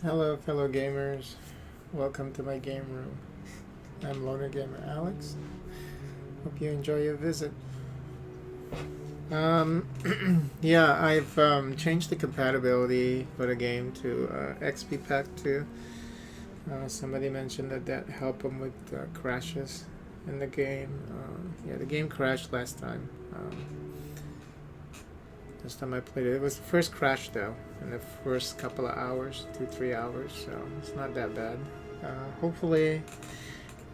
Hello, fellow gamers. Welcome to my game room. I'm Loner Gamer Alex. Hope you enjoy your visit. Yeah, I've changed the compatibility for the game to XP Pack 2. Somebody mentioned that helped them with crashes in the game. Yeah, the game crashed last time. This time I played it. It was the first crash though, in the first couple of hours, 2-3 hours, so it's not that bad. Hopefully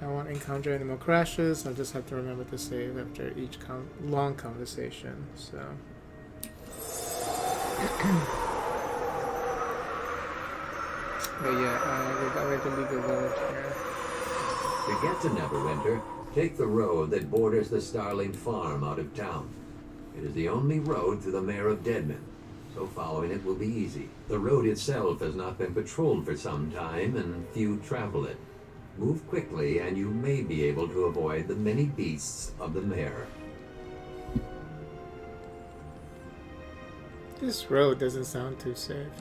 I won't encounter any more crashes. I'll just have to remember to save after each long conversation, so. But yeah, we're about ready to leave the village here. To get to Neverwinter, take the road that borders the Starling Farm out of town. It is the only road through the Mare of Deadmen, so following it will be easy. The road itself has not been patrolled for some time, and few travel it. Move quickly, and you may be able to avoid the many beasts of the Mare. This road doesn't sound too safe.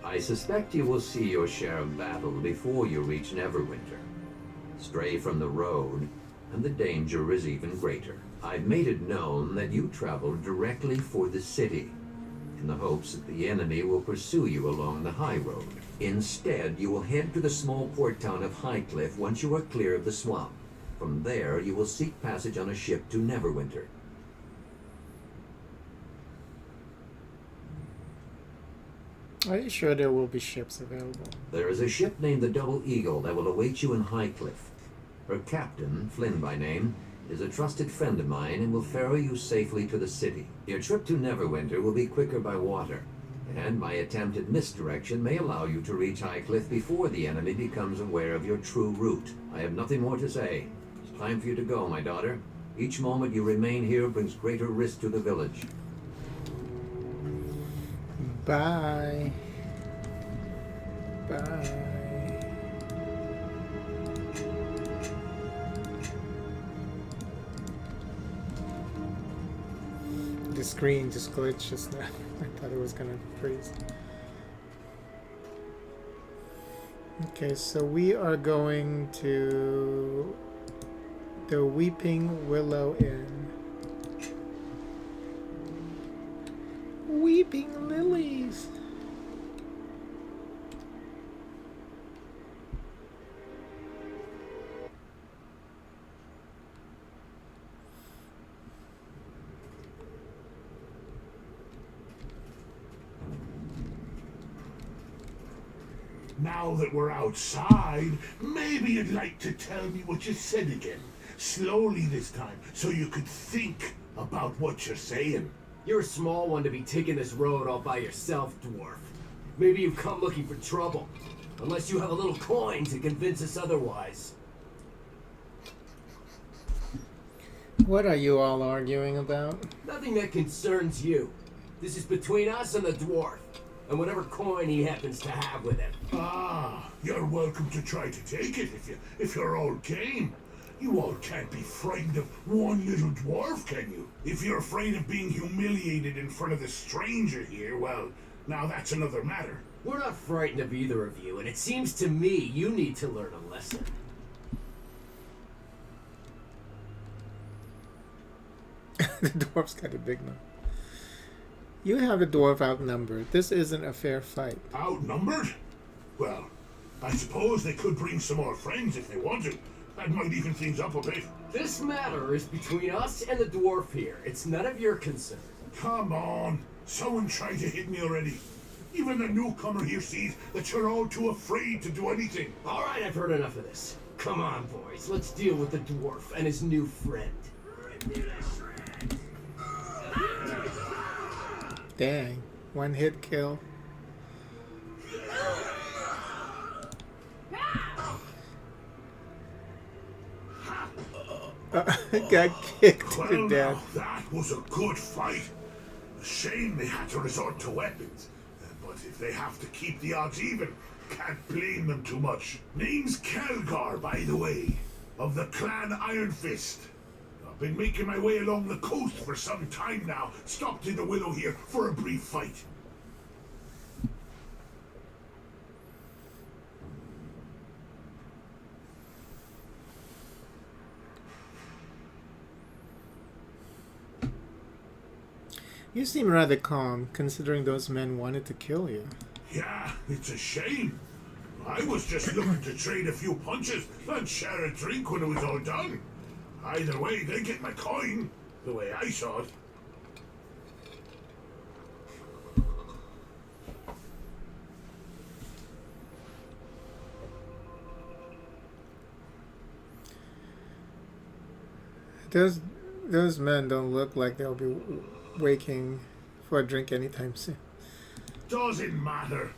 I suspect you will see your share of battle before you reach Neverwinter. Stray from the road, and the danger is even greater. I've made it known that you travel directly for the city, in the hopes that the enemy will pursue you along the high road. Instead, you will head to the small port town of Highcliff once you are clear of the swamp. From there, you will seek passage on a ship to Neverwinter. Are you sure there will be ships available? There is a ship named the Double Eagle that will await you in Highcliff. Her captain, Flynn by name, is a trusted friend of mine and will ferry you safely to the city. Your trip to Neverwinter will be quicker by water, and my attempt at misdirection may allow you to reach Highcliff before the enemy becomes aware of your true route. I have nothing more to say. It's time for you to go, my daughter. Each moment you remain here brings greater risk to the village. Bye. Bye. The screen just glitched just now. I thought it was gonna freeze. Okay, so we are going to the Weeping Willow Inn. Weeping lilies. Now that we're outside, maybe you'd like to tell me what you said again. Slowly this time, so you could think about what you're saying. You're a small one to be taking this road all by yourself, dwarf. Maybe you've come looking for trouble. Unless you have a little coin to convince us otherwise. What are you all arguing about? Nothing that concerns you. This is between us and the dwarf. And whatever coin he happens to have with him. Ah, you're welcome to try to take it if you're all game. You all can't be frightened of one little dwarf, can you? If you're afraid of being humiliated in front of the stranger here, well, now that's another matter. We're not frightened of either of you, and it seems to me you need to learn a lesson. The dwarf's got a big mouth. You have the dwarf outnumbered. This isn't a fair fight. Outnumbered? Well, I suppose they could bring some more friends if they want to. That might even things up a bit. This matter is between us and the dwarf here. It's none of your concern. Come on. Someone tried to hit me already. Even the newcomer here sees that you're all too afraid to do anything. All right, I've heard enough of this. Come on, boys. Let's deal with the dwarf and his new friend. Dang. One hit kill. Got kicked to death. Now, that was a good fight. A shame they had to resort to weapons. But if they have to keep the odds even, can't blame them too much. Name's Kelgar, by the way, of the clan Iron Fist. I've been making my way along the coast for some time now. Stopped in the Willow here for a brief fight. You seem rather calm, considering those men wanted to kill you. Yeah, it's a shame. I was just looking to trade a few punches and share a drink when it was all done. Either way, they get my coin, the way I saw it. Those men don't look like they'll be waking for a drink anytime soon. Doesn't matter.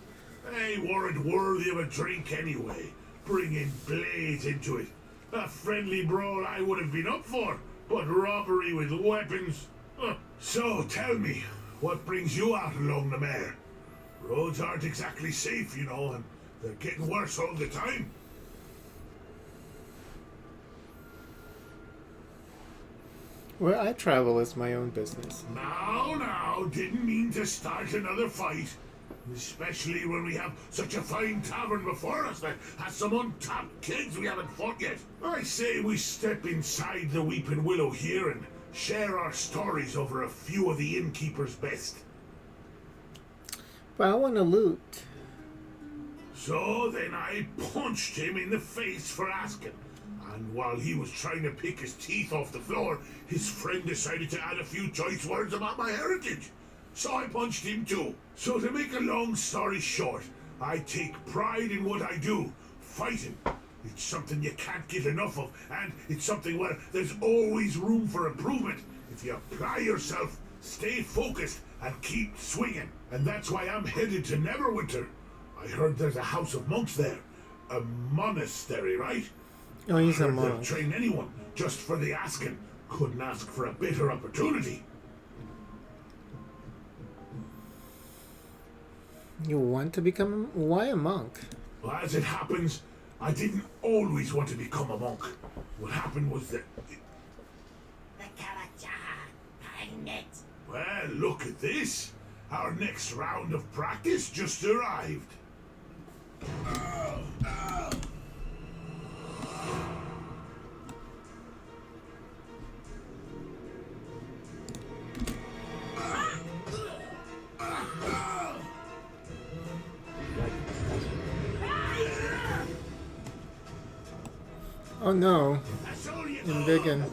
They weren't worthy of a drink anyway. Bringing blades into it. A friendly brawl I would have been up for, but robbery with weapons. So tell me, what brings you out along the mare? Roads aren't exactly safe, you know, and they're getting worse all the time. Where I travel is my own business. Now, didn't mean to start another fight. Especially when we have such a fine tavern before us that has some untapped kids we haven't fought yet. I say we step inside the Weeping Willow here and share our stories over a few of the innkeeper's best. But I want to loot. So then I punched him in the face for asking. And while he was trying to pick his teeth off the floor, his friend decided to add a few choice words about my heritage. So I punched him too. So to make a long story short, I take pride in what I do, fighting. It's something you can't get enough of, and it's something where there's always room for improvement if you apply yourself, stay focused, and keep swinging. And that's why I'm headed to Neverwinter. I heard there's a house of monks there. A monastery, right? Oh, he's a They'll monk. train anyone, just for the asking. Couldn't ask for a better opportunity. You want to become... Why a monk? Well, as it happens, I didn't always want to become a monk. What happened was that... Well, look at this. Our next round of practice just arrived. Oh no. That's all you I'm digging.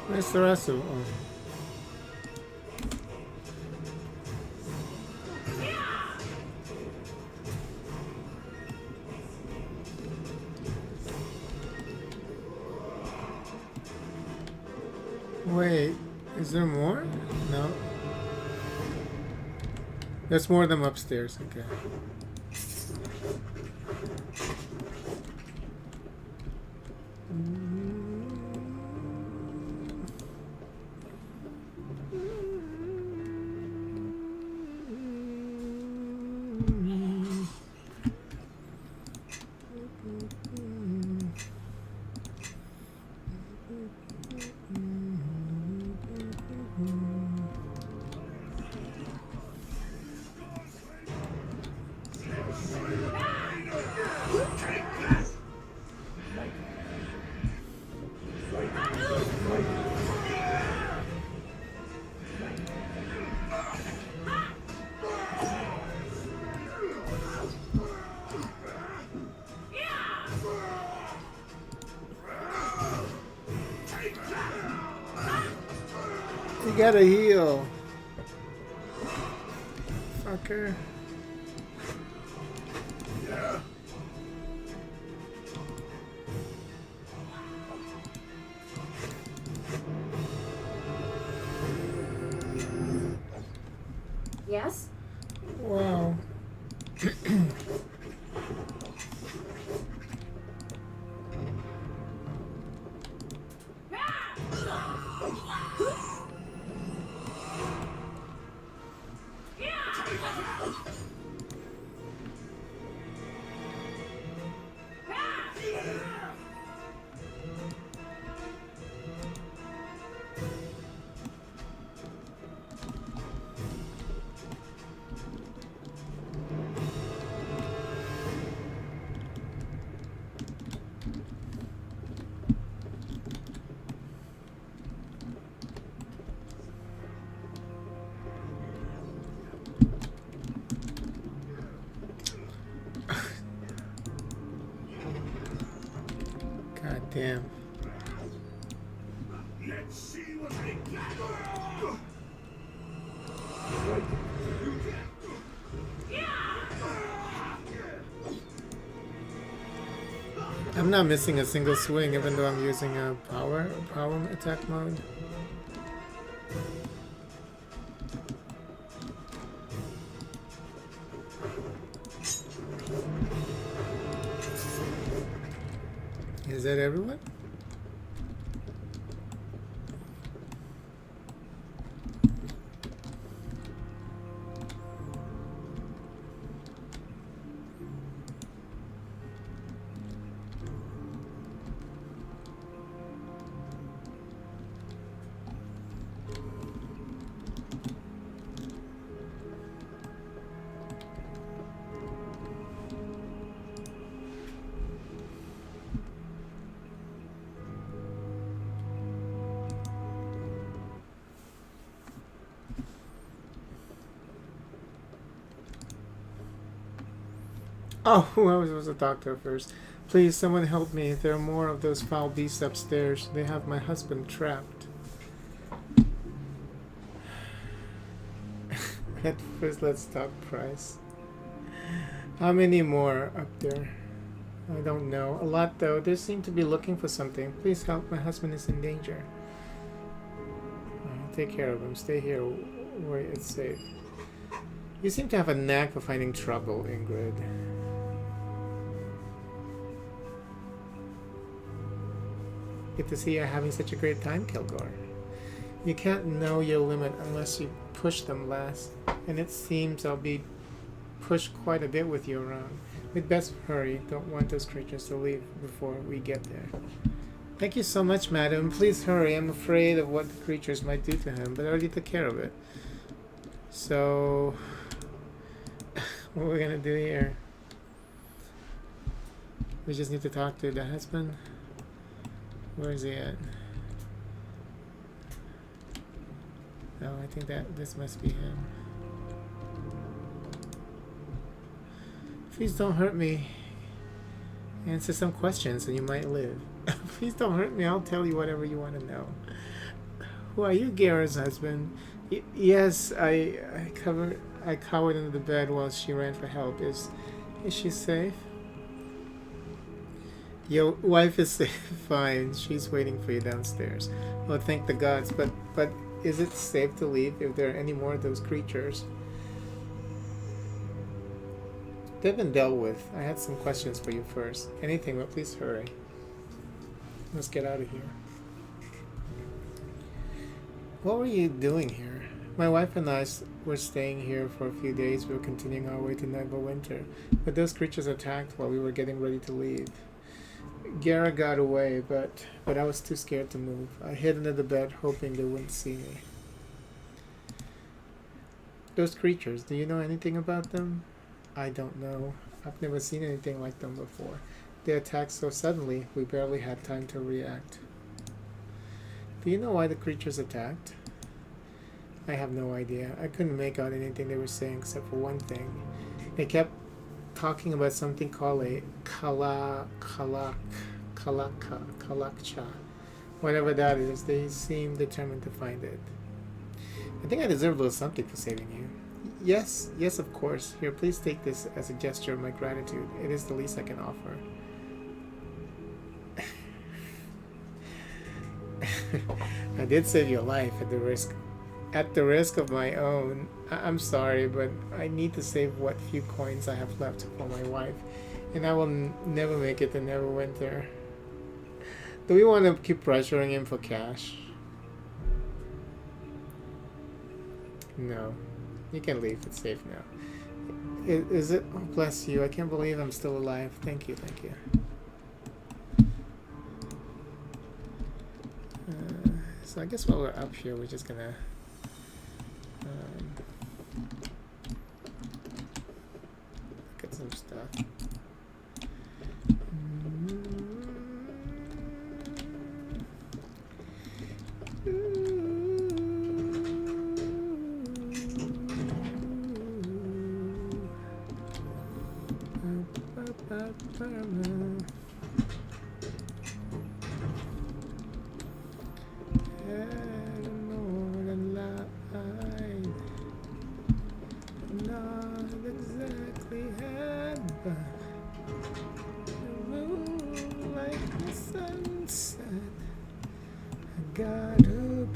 Where's the rest of them? Wait, is there more? No. There's more of them upstairs, okay. You gotta heal. Fucker. Yeah. Yes? Wow. Damn. Let's see what they got. I'm not missing a single swing even though I'm using a power attack mode. Is that everyone? Oh, I was supposed to talk to her first. Please, someone help me. There are more of those foul beasts upstairs. They have my husband trapped. At first, let's talk price. How many more up there? I don't know. A lot, though. They seem to be looking for something. Please help. My husband is in danger. Take care of him. Stay here where it's safe. You seem to have a knack for finding trouble, Ingrid. Good to see you're having such a great time, Kilgore. You can't know your limit unless you push them last, and it seems I'll be pushed quite a bit with you around. We'd best hurry. Don't want those creatures to leave before we get there. Thank you so much, madam. Please hurry. I'm afraid of what the creatures might do to him, but I already took care of it. So, what are we gonna do here? We just need to talk to the husband. Where is he at? Oh, I think that this must be him. Please don't hurt me. Answer some questions and you might live. Please don't hurt me. I'll tell you whatever you want to know. Who are you, Gara's husband? Yes, I cowered under the bed while she ran for help. Is she safe? Your wife is safe. Fine. She's waiting for you downstairs. Well, thank the gods. But is it safe to leave if there are any more of those creatures? They've been dealt with. I had some questions for you first. Anything, but please hurry. Let's get out of here. What were you doing here? My wife and I were staying here for a few days. We were continuing our way to Neverwinter, but those creatures attacked while we were getting ready to leave. Gara got away, but I was too scared to move. I hid under the bed, hoping they wouldn't see me. Those creatures, do you know anything about them? I don't know. I've never seen anything like them before. They attacked so suddenly, we barely had time to react. Do you know why the creatures attacked? I have no idea. I couldn't make out anything they were saying except for one thing. They kept talking about something called a kalakcha. Whatever that is, they seem determined to find it. I think I deserve a little something for saving you. Yes, of course. Here, please take this as a gesture of my gratitude. It is the least I can offer. I did save your life at the risk of my own. I'm sorry, but I need to save what few coins I have left for my wife, and I will never make it to Neverwinter. Do we want to keep pressuring him for cash? No. You can leave. It's safe now. Is it? Oh, bless you. I can't believe I'm still alive. Thank you. So I guess while we're up here, we're just gonna look at some stuff.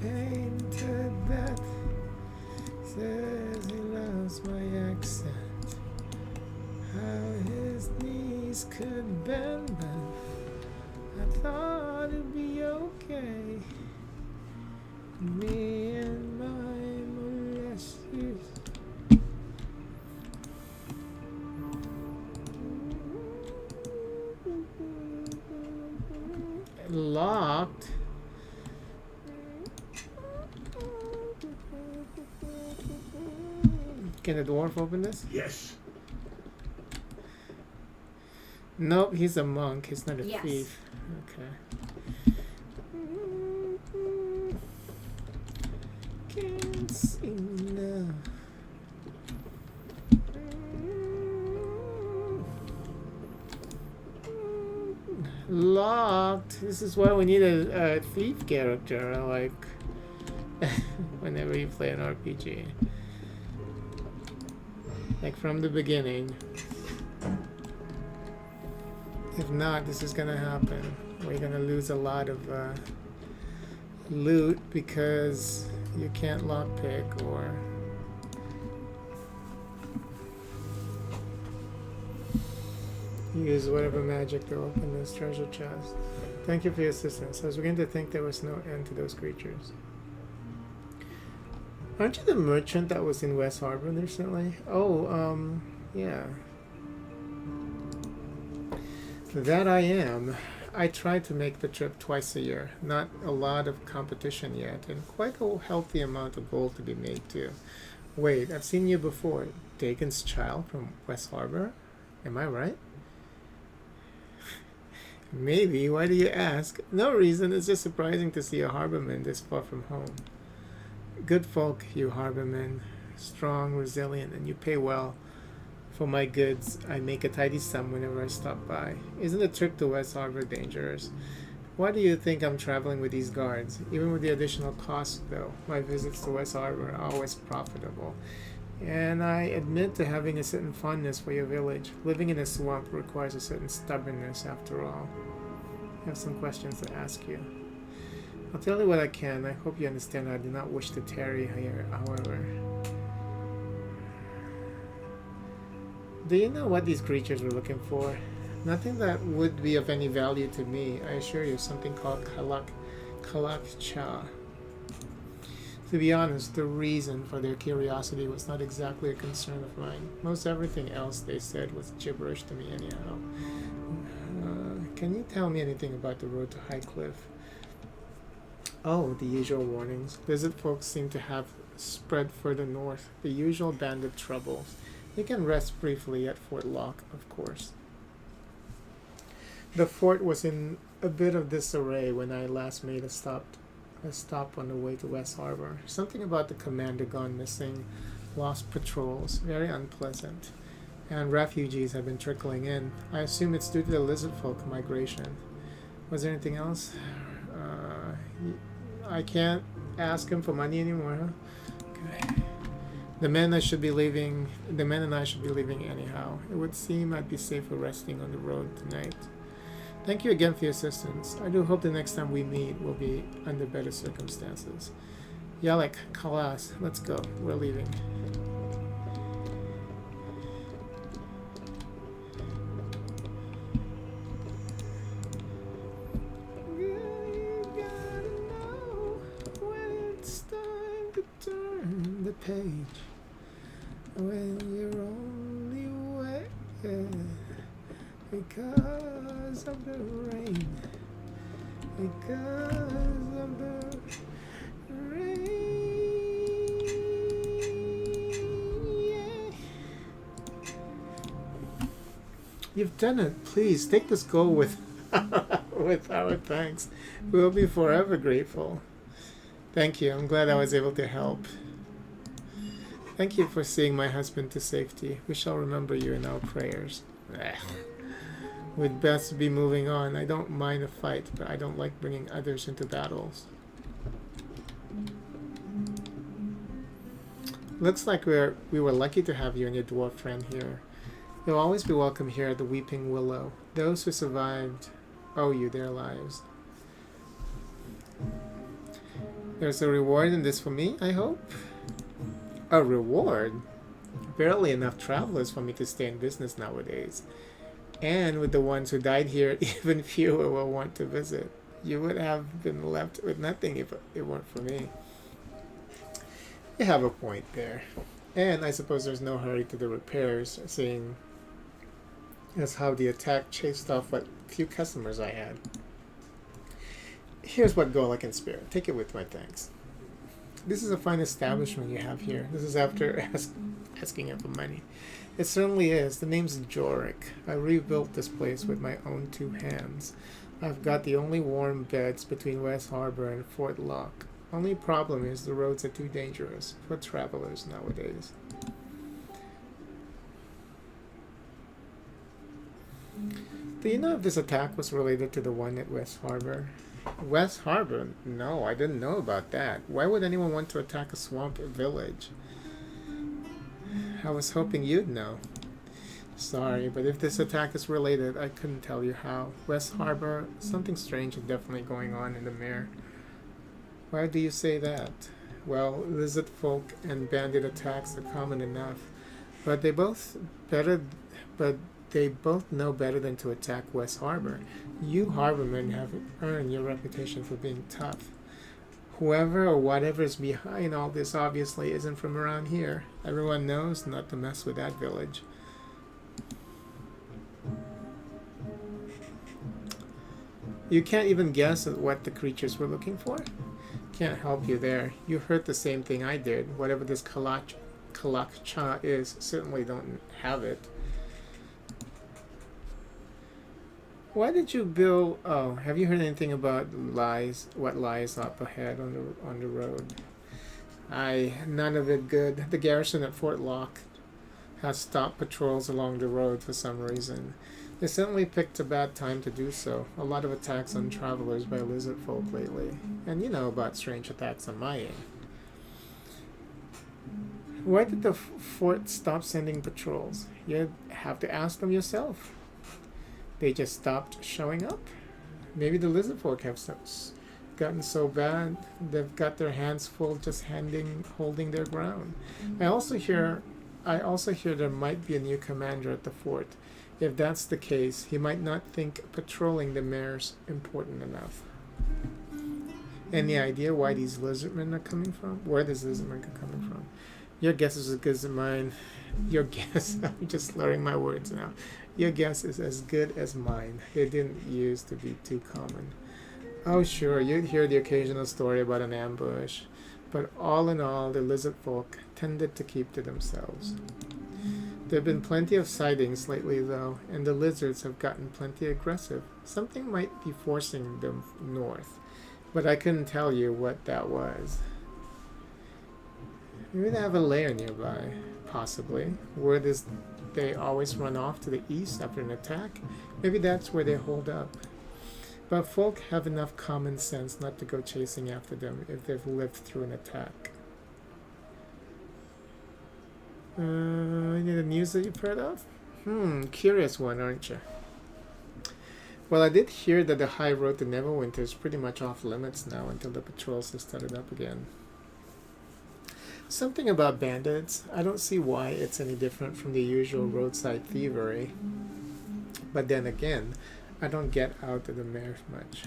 painted death. Says he loves my accent. How his knees could bend them. I thought it'd be okay. Me and my molesters. Locked. Can a dwarf open this? Yes. Nope, he's a monk. He's not a Yes. thief. Okay. Can't see now. Locked. This is why we need a thief character, like whenever you play an RPG. Like from the beginning. If not, this is gonna happen. We're gonna lose a lot of loot because you can't lockpick or use whatever magic to open this treasure chest. Thank you for your assistance. I was beginning to think there was no end to those creatures. Aren't you the merchant that was in West Harbor recently? Oh, yeah. That I am. I try to make the trip twice a year. Not a lot of competition yet, and quite a healthy amount of gold to be made too. Wait, I've seen you before. Dagon's child from West Harbor? Am I right? Maybe. Why do you ask? No reason. It's just surprising to see a harborman this far from home. Good folk, you harbormen. Strong, resilient, and you pay well. For my goods, I make a tidy sum whenever I stop by. Isn't the trip to West Harbor dangerous? Why do you think I'm traveling with these guards? Even with the additional cost, though, my visits to West Harbor are always profitable. And I admit to having a certain fondness for your village. Living in a swamp requires a certain stubbornness, after all. I have some questions to ask you. I'll tell you what I can. I hope you understand I do not wish to tarry here, however. Do you know what these creatures were looking for? Nothing that would be of any value to me. I assure you, something called Kalak Cha. To be honest, the reason for their curiosity was not exactly a concern of mine. Most everything else they said was gibberish to me anyhow. Can you tell me anything about the road to High Cliff? Oh, the usual warnings. Lizard folks seem to have spread further north. The usual bandit troubles. You can rest briefly at Fort Locke, of course. The fort was in a bit of disarray when I last made a stop on the way to West Harbor. Something about the commander gone missing, lost patrols, very unpleasant. And refugees have been trickling in. I assume it's due to the lizard folk migration. Was there anything else? I can't ask him for money anymore, huh? Okay. The men and I should be leaving anyhow. It would seem I'd be safer resting on the road tonight. Thank you again for your assistance. I do hope the next time we meet will be under better circumstances. Yalek, Kalas, let's go. We're leaving. You gotta know when it's time to turn the page. When you're only wet because of the rain. Because of the rain. Yeah. You've done it. Please take this goal with with our thanks. We'll be forever grateful. Thank you. I'm glad I was able to help. Thank you for seeing my husband to safety. We shall remember you in our prayers. We'd best be moving on. I don't mind a fight, but I don't like bringing others into battles. Looks like we were lucky to have you and your dwarf friend here. You'll always be welcome here at the Weeping Willow. Those who survived owe you their lives. There's a reward in this for me, I hope. A reward? Barely enough travelers for me to stay in business nowadays. And with the ones who died here, even fewer will want to visit. You would have been left with nothing if it weren't for me. You have a point there. And I suppose there's no hurry to the repairs, seeing as how the attack chased off what few customers I had. Here's what gold I can spare. Take it with my thanks. This is a fine establishment you have here. This is after asking him for money. It certainly is. The name's Jorik. I rebuilt this place with my own 2 hands. I've got the only warm beds between West Harbor and Fort Lock. Only problem is the roads are too dangerous for travelers nowadays. Do you know if this attack was related to the one at West Harbor? West Harbor? No, I didn't know about that. Why would anyone want to attack a swamp village? I was hoping you'd know. Sorry, but if this attack is related, I couldn't tell you how. West Harbor, something strange is definitely going on in the mirror. Why do you say that? Well, lizard folk and bandit attacks are common enough, but they both know better than to attack West Harbor. You harbormen have earned your reputation for being tough. Whoever or whatever is behind all this obviously isn't from around here. Everyone knows not to mess with that village. You can't even guess at what the creatures were looking for? Can't help you there. You heard the same thing I did. Whatever this Kalakcha is, certainly don't have it. Why did you build? Oh, have you heard anything about what lies up ahead on the road? None of it good. The garrison at Fort Lock has stopped patrols along the road for some reason. They certainly picked a bad time to do so. A lot of attacks on travelers by lizard folk lately. And you know about strange attacks on my end. Why did the fort stop sending patrols? You'd have to ask them yourself. They just stopped showing up. Maybe the lizard folk have gotten so bad they've got their hands full just holding their ground. I also hear there might be a new commander at the fort. If that's the case, he might not think patrolling the mare's important enough. Any idea why these lizardmen are coming from? Where these lizardmen are coming from? Your guess is as good as mine. Your guess, I'm just slurring my words now. Your guess is as good as mine. It didn't used to be too common. Oh sure, you'd hear the occasional story about an ambush, but all in all, the lizard folk tended to keep to themselves. There have been plenty of sightings lately though, and the lizards have gotten plenty aggressive. Something might be forcing them north, but I couldn't tell you what that was. Maybe they have a lair nearby, possibly. Word is they always run off to the east after an attack. Maybe that's where they hold up. But folk have enough common sense not to go chasing after them if they've lived through an attack. Any of the news that you've heard of? Curious one, aren't you? Well, I did hear that the high road to Neverwinter is pretty much off limits now until the patrols have started up again. Something about bandits. I don't see why it's any different from the usual roadside thievery. But then again, I don't get out of the mare much.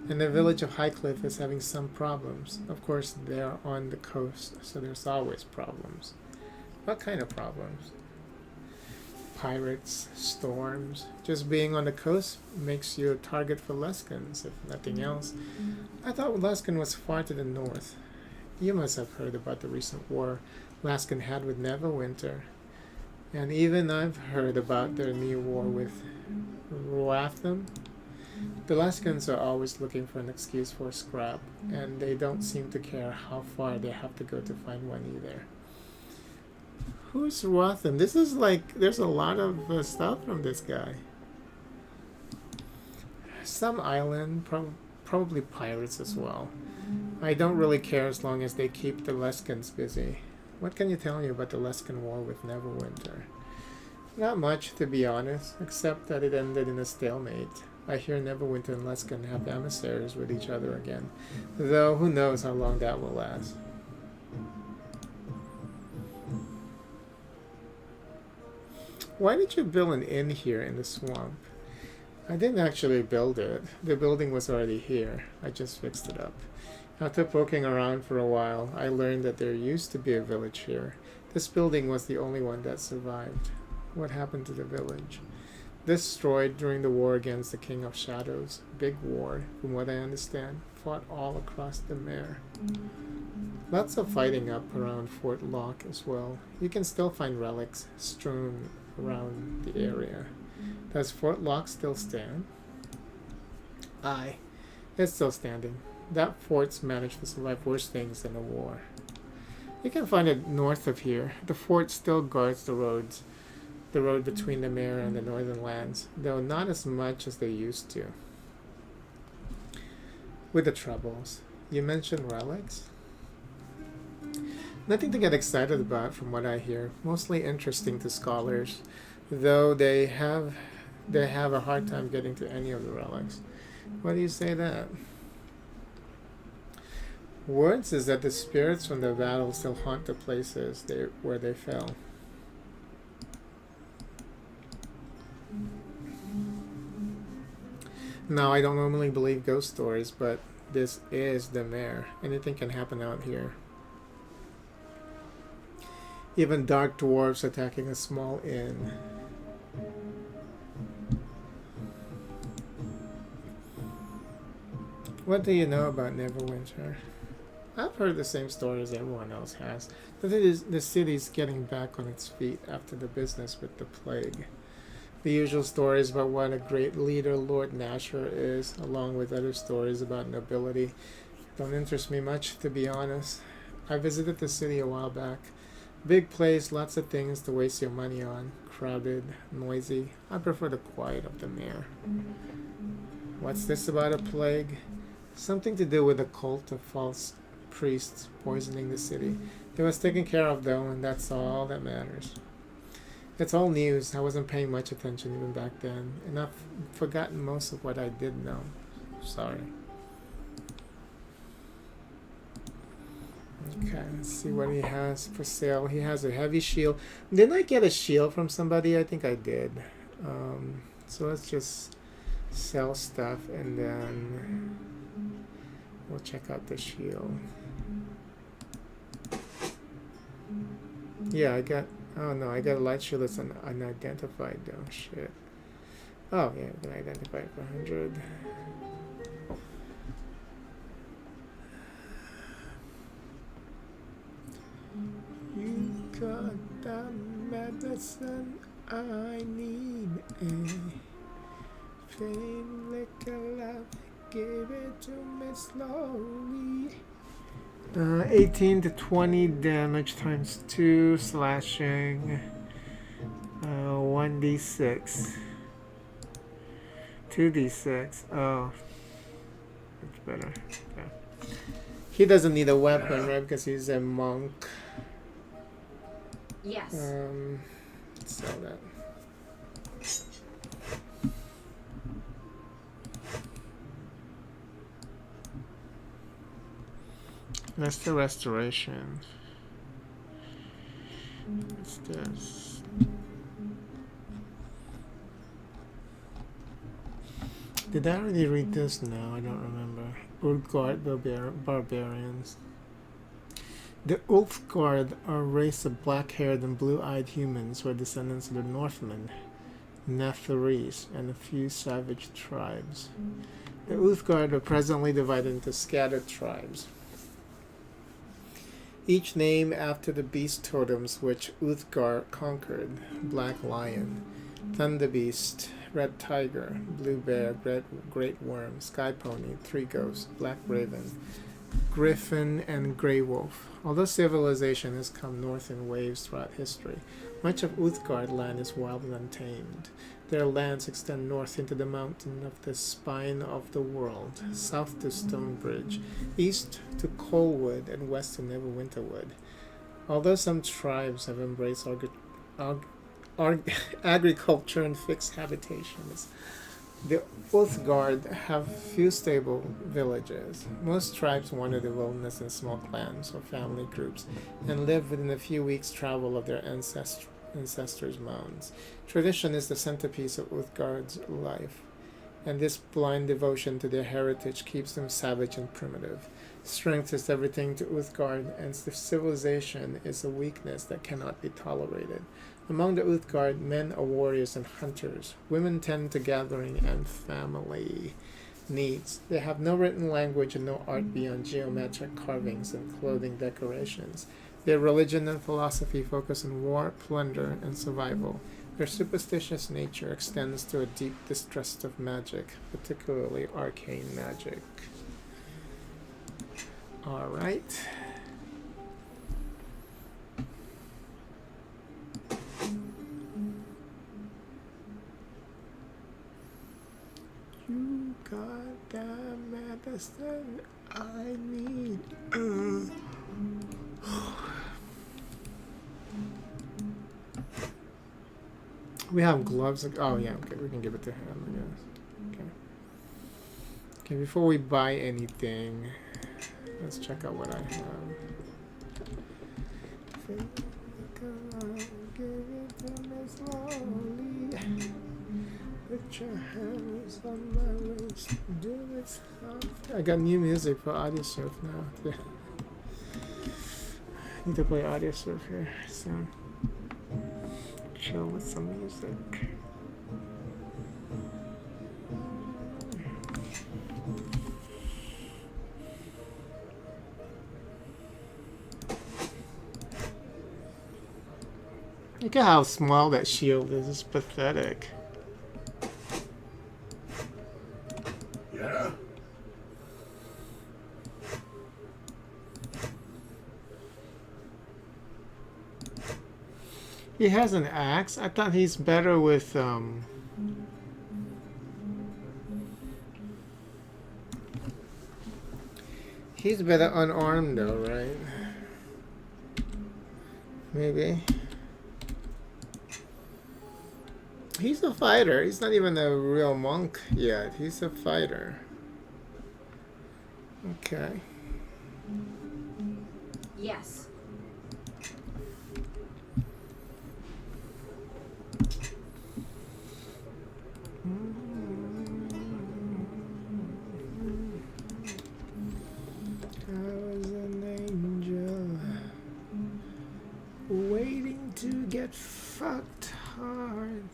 And the village of Highcliff is having some problems. Of course, they're on the coast, so there's always problems. What kind of problems? Pirates, storms. Just being on the coast makes you a target for Leskins, if nothing else. I thought Leskin was far to the north. You must have heard about the recent war Laskin had with Neverwinter. And even I've heard about their new war with Roatham. The Laskins are always looking for an excuse for a scrap, and they don't seem to care how far they have to go to find one either. Who's Roatham? This is like, there's a lot of stuff from this guy. Some island, probably pirates as well. I don't really care as long as they keep the Leskins busy. What can you tell me about the Leskin War with Neverwinter? Not much, to be honest, except that it ended in a stalemate. I hear Neverwinter and Luskan have emissaries with each other again. Though, who knows how long that will last. Why did you build an inn here in the swamp? I didn't actually build it. The building was already here. I just fixed it up. After poking around for a while, I learned that there used to be a village here. This building was the only one that survived. What happened to the village? Destroyed during the war against the King of Shadows. Big war, from what I understand. Fought all across the mare. Lots of fighting up around Fort Locke as well. You can still find relics strewn around the area. Does Fort Locke still stand? Aye, it's still standing. That fort's managed to survive worse things than a war. You can find it north of here. The fort still guards the road between the Mare and the northern lands, though not as much as they used to. With the troubles. You mentioned relics? Nothing to get excited about from what I hear. Mostly interesting to scholars, though they have a hard time getting to any of the relics. Why do you say that? Word is that the spirits from the battle still haunt the places where they fell. Now, I don't normally believe ghost stories, but this is the Mare. Anything can happen out here. Even dark dwarves attacking a small inn. What do you know about Neverwinter? I've heard the same story as everyone else has. That the city's getting back on its feet after the business with the plague. The usual stories about what a great leader Lord Nasher is, along with other stories about nobility, don't interest me much, to be honest. I visited the city a while back. Big place, lots of things to waste your money on. Crowded, noisy. I prefer the quiet of the Mare. What's this about a plague? Something to do with a cult of false priests poisoning the city. It was taken care of though, and that's all that matters. It's all news. I wasn't paying much attention even back then, and I've forgotten most of what I did know. Sorry. Okay, let's see what he has for sale. He has a heavy shield. Didn't I get a shield from somebody? I think I did. So let's just sell stuff and then we'll check out the shield. Yeah, I got... Oh no, I got a light shield that's unidentified though. Shit. Oh yeah, we can identify it for 100. You got the medicine I need. Flame liquor love, give it to me slowly. 18 to 20 damage times 2 slashing. 1d6. 2d6. Oh, that's better. Okay. He doesn't need a weapon, right? Because he's a monk. Yes. Let's sell that. That's the restoration. What's this? Did I already read this? No, I don't remember. Ulfgard barbarians. The Ulfgard are a race of black-haired and blue-eyed humans who are descendants of the Northmen, Netheres, and a few savage tribes. The Ulfgard are presently divided into scattered tribes, each named after the beast totems which Uthgar conquered: Black Lion, Thunder Beast, Red Tiger, Blue Bear, Great Worm, Sky Pony, Three Ghosts, Black Raven, Griffin, and Grey Wolf. Although civilization has come north in waves throughout history, much of Uthgard land is wild and untamed. Their lands extend north into the mountain of the spine of the world, south to Stonebridge, east to Coalwood, and west to Neverwinterwood. Although some tribes have embraced agriculture and fixed habitations, The Ulthgard have few stable villages. Most tribes wander the wilderness in small clans or family groups and live within a few weeks' travel of their ancestors' mounds. Tradition is the centerpiece of Ulthgard's life, and this blind devotion to their heritage keeps them savage and primitive. Strength is everything to Ulthgard, and civilization is a weakness that cannot be tolerated. Among the Ulthgard, men are warriors and hunters. Women tend to gathering and family needs. They have no written language and no art beyond geometric carvings and clothing decorations. Their religion and philosophy focus on war, plunder, and survival. Their superstitious nature extends to a deep distrust of magic, particularly arcane magic. Alright. You got that medicine I need. We have gloves. Oh yeah, okay, we can give it to him, I guess. Okay. Okay, before we buy anything, let's check out what I have. Give it to me slowly. Put your hands on my waist. Do it soft. I got new music for audio surf now. Need to play audio surf here soon. Chill with some music. Look at how small that shield is. It's pathetic. Yeah? He has an axe. I thought he's better with he's better unarmed though, right? Maybe. He's a fighter. He's not even a real monk yet. He's a fighter. Okay. Yes. I was an angel waiting to get fucked hard.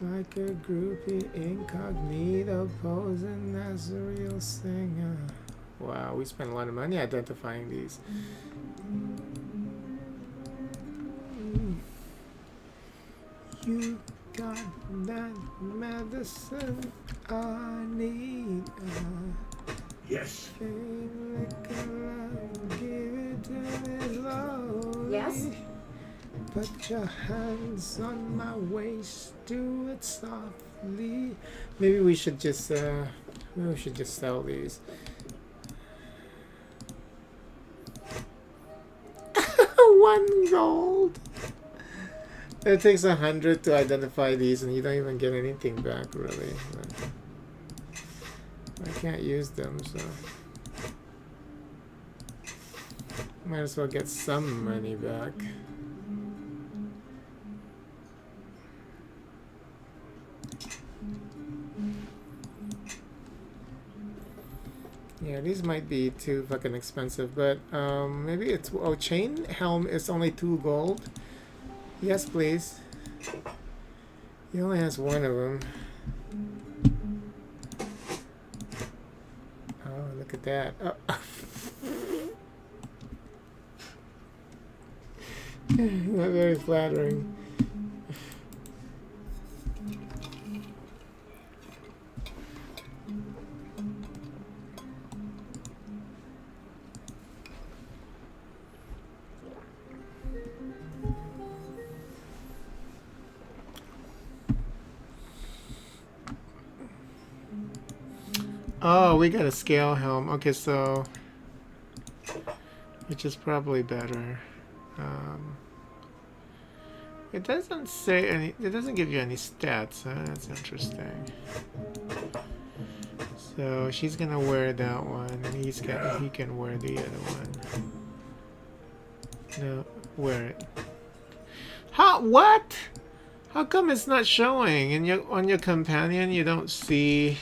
Like a groupie incognito posing as a real singer. Wow, we spent a lot of money identifying these. You got that medicine I need. Yes. Give it to me slowly. Yes? Put your hands on my waist, do it softly. Maybe we should just sell these. 1 gold. It takes 100 to identify these, and you don't even get anything back, really. But I can't use them, so might as well get some money back. Yeah, these might be too fucking expensive, but maybe it's... Oh, chain helm is only 2 gold. Yes, please. He only has 1 of them. Oh, look at that. Oh. Not very flattering. Oh, we got a scale helm. Okay, so which is probably better. It doesn't say any. It doesn't give you any stats. Huh? That's interesting. So she's gonna wear that one, and he can wear the other one. No, wear it. How? What? How come it's not showing? And on your companion, you don't see.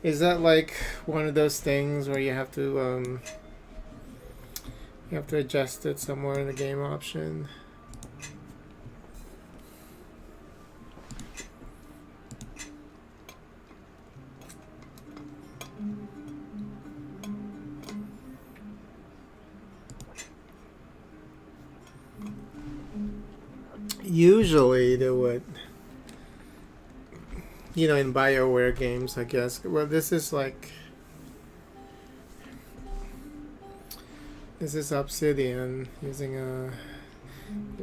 Is that like one of those things where you have to adjust it somewhere in the game option? Usually they would, you know, in BioWare games, I guess. Well, this is Obsidian using a.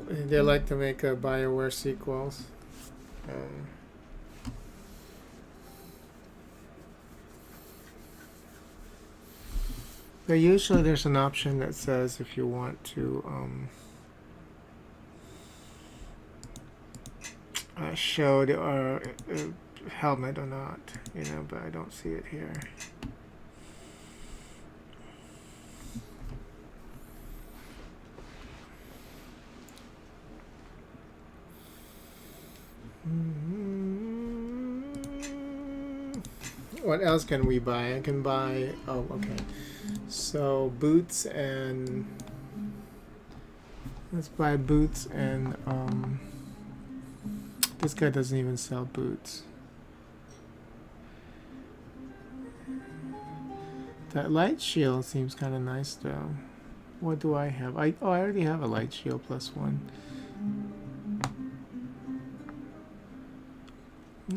They like to make a BioWare sequels. But usually there's an option that says if you want to show the helmet or not, you know, but I don't see it here. What else can we buy? I can buy, oh, okay. So boots and, let's buy boots and, this guy doesn't even sell boots. That light shield seems kind of nice though. What do I have? I already have a light shield +1.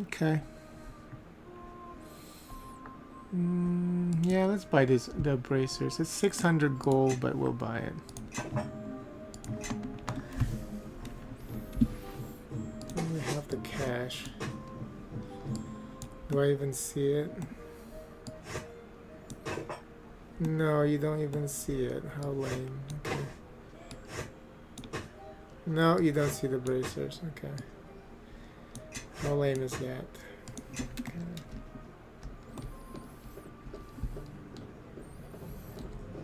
Okay. Yeah, let's buy the bracers. It's 600 gold, but we'll buy it. We have the cash. Do I even see it? No, you don't even see it. How lame. Okay. No, you don't see the bracers. Okay. How lame is that? Okay.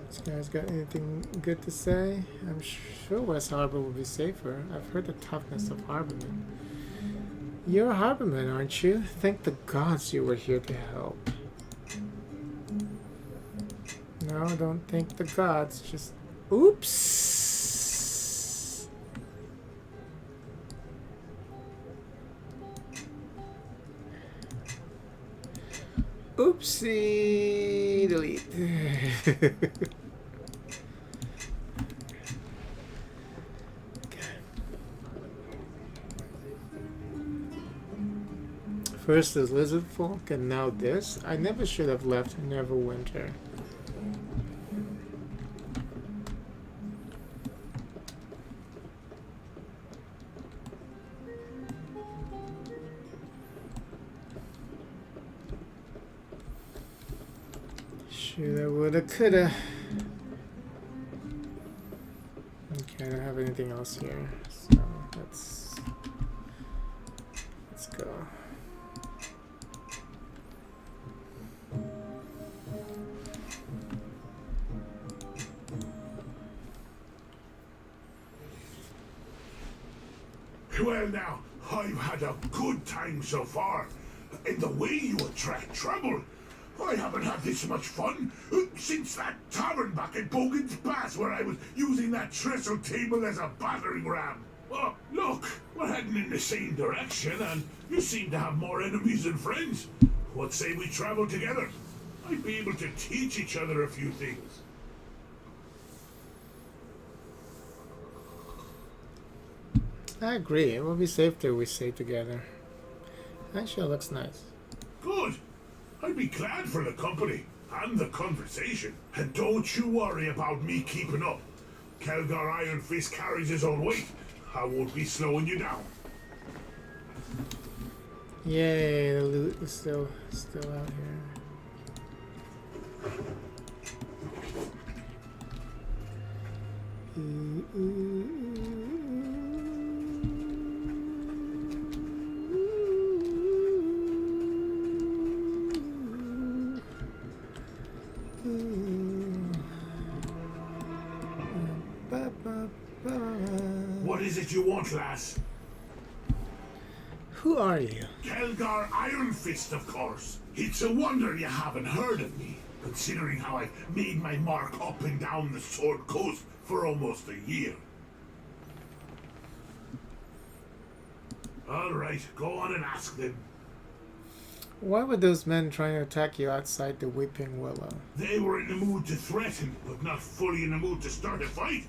This guy's got anything good to say? I'm sure West Harbor will be safer. I've heard the toughness of Harbormen. You're a Harborman, aren't you? Thank the gods you were here to help. No, don't thank the gods. Just... Oops! Oopsie! Delete. First is Lizard Folk, and now this. I never should have left Neverwinter. Shoulda, woulda, coulda. Okay, I don't have anything else here, so let's go. Well now, I've had a good time so far. And the way you attract trouble, I haven't had this much fun since that tavern back at Bogan's Pass where I was using that trestle table as a battering ram. Oh, look, we're heading in the same direction and you seem to have more enemies than friends. What say we travel together? I'd be able to teach each other a few things. I agree. It will be safer we stay together. Actually, it looks nice. Good. I'd be glad for the company and the conversation. And don't you worry about me keeping up. Kelgar Iron Fist carries his own weight. I won't be slowing you down. Yay, the loot is still out here. What is it you want, lass? Who are you? Kelgar Iron Fist, of course. It's a wonder you haven't heard of me, considering how I've made my mark up and down the Sword Coast for almost a year. All right, go on and ask them. Why were those men trying to attack you outside the Weeping Willow? They were in the mood to threaten, but not fully in the mood to start a fight.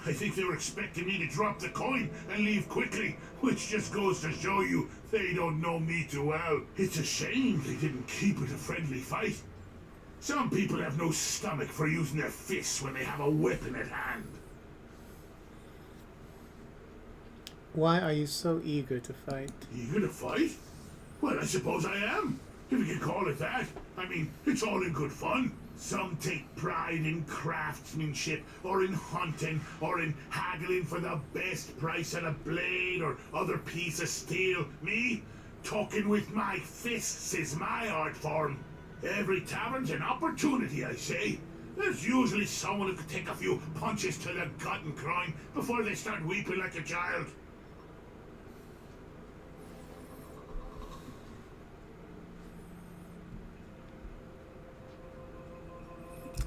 I think they were expecting me to drop the coin and leave quickly, which just goes to show you they don't know me too well. It's a shame they didn't keep it a friendly fight. Some people have no stomach for using their fists when they have a weapon at hand. Why are you so eager to fight? Eager to fight? Well, I suppose I am, if you can call it that. I mean, it's all in good fun. Some take pride in craftsmanship, or in hunting, or in haggling for the best price on a blade or other piece of steel. Me? Talking with my fists is my art form. Every tavern's an opportunity, I say. There's usually someone who could take a few punches to the gut and crying before they start weeping like a child.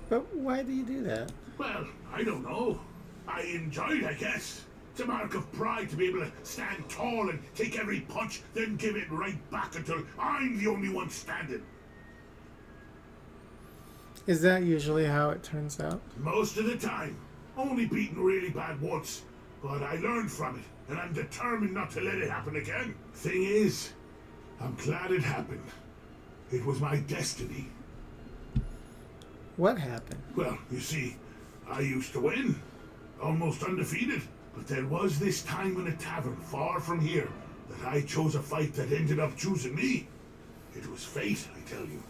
But why do you do that? Well, I don't know. I enjoy it, I guess. It's a mark of pride to be able to stand tall and take every punch, then give it right back until I'm the only one standing. Is that usually how it turns out? Most of the time. Only beaten really bad once. But I learned from it, and I'm determined not to let it happen again. Thing is, I'm glad it happened. It was my destiny. What happened? Well, you see, I used to win. Almost undefeated. But there was this time in a tavern far from here that I chose a fight that ended up choosing me. It was fate, I tell you.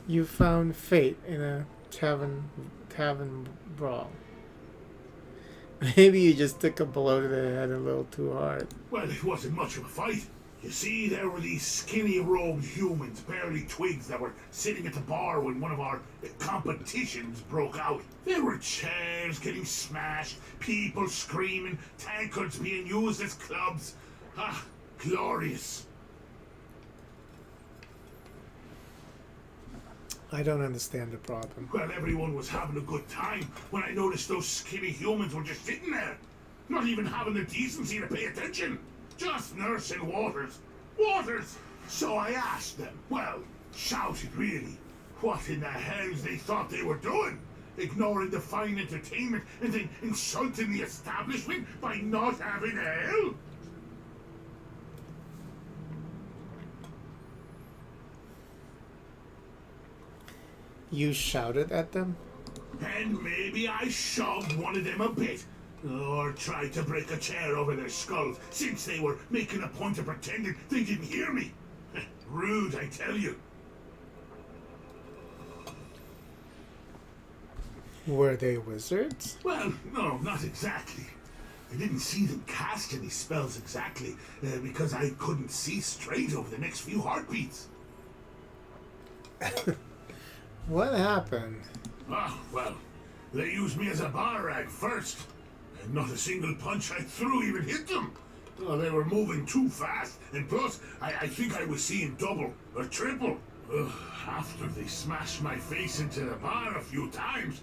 You found fate in a tavern brawl. Maybe you just took a blow to the head a little too hard. Well, it wasn't much of a fight. You see, there were these skinny-robed humans, barely twigs, that were sitting at the bar when one of our competitions broke out. There were chairs getting smashed, people screaming, tankards being used as clubs. Ah, glorious. I don't understand the problem. Well, everyone was having a good time when I noticed those skinny humans were just sitting there, not even having the decency to pay attention. Just nursing Waters. Waters! So I asked them, well, shouted really, what in the hells they thought they were doing? Ignoring the fine entertainment and then insulting the establishment by not having ale? You shouted at them? And maybe I shoved one of them a bit. Or tried to break a chair over their skulls, since they were making a point of pretending they didn't hear me. Rude, I tell you. Were they wizards? Well, no, not exactly. I didn't see them cast any spells exactly, because I couldn't see straight over the next few heartbeats. What happened? Ah, well, they used me as a bar rag first. And not a single punch I threw even hit them. Oh, they were moving too fast, and plus, I think I was seeing double or triple. After they smashed my face into the bar a few times,